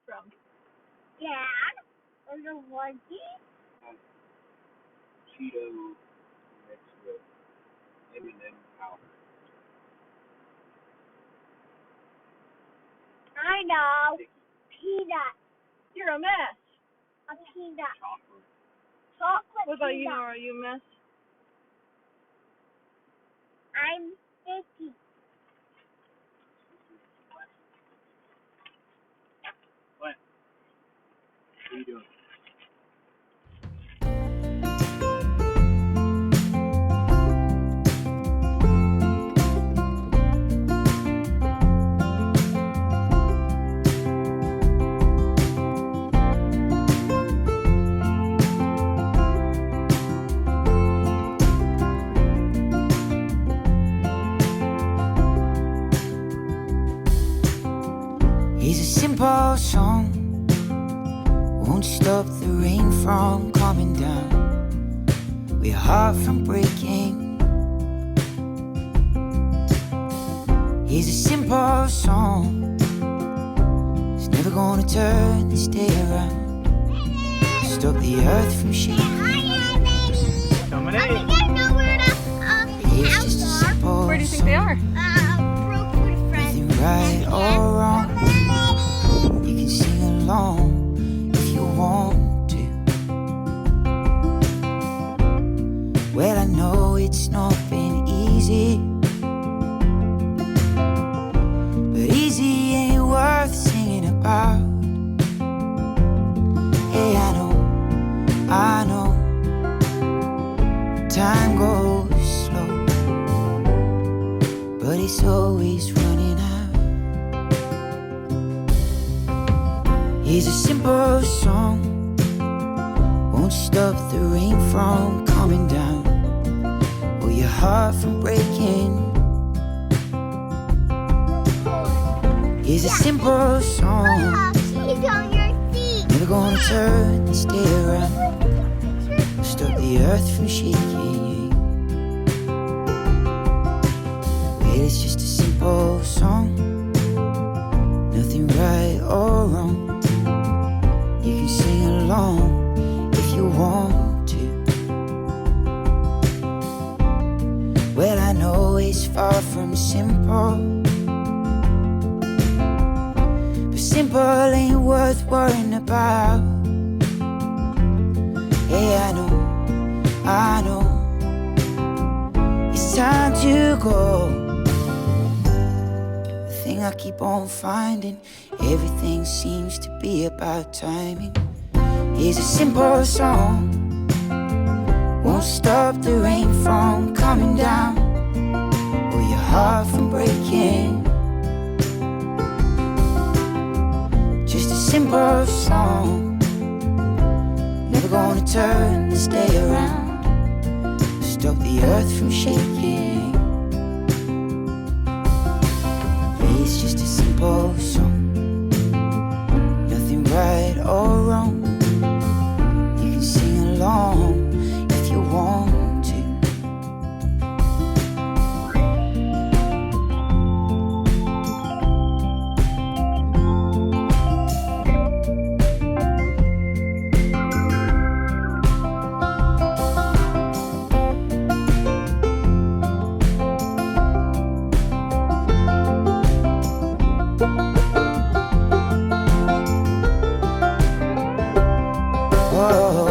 from? Dad, was a onesie? Cheeto mixed with M&M powder. I know. Peanut. You're a mess. A peanut. Chocolate. Chocolate What about peanut. you, Nora? Are you a mess? I'm sticky. What are you doing? He's a simple song, won't stop the rain from coming down, or your heart from breaking. He's a simple song, it's never gonna turn this day around, stop the earth from shaking. Coming I in. think I know where the It's cows just a are. simple Where do you think they are? Brookwood Friends. nothing right or wrong. You can sing along if you want to. Well, I know it's not been easy, but easy ain't worth singing about. Hey, I know, time goes slow, but it's always running out. Here's a simple song, won't stop the rain from coming down, or your heart from breaking. Here's a simple song, She's on your feet. never gonna turn this day around, stop the earth from shaking. Well, it's just a simple song, nothing right or wrong. You can sing along if you want to. Well, I know it's far from simple, but simple ain't worth worrying about. Hey, I know, it's time to go. The thing I keep on finding, everything seems to be about timing. Here's a simple song, won't stop the rain from coming down, or your heart from breaking. Just a simple song, never gonna turn this day around, stop the earth from shaking. It's just a simple song, nothing right or wrong. You can sing along if you want to. Oh,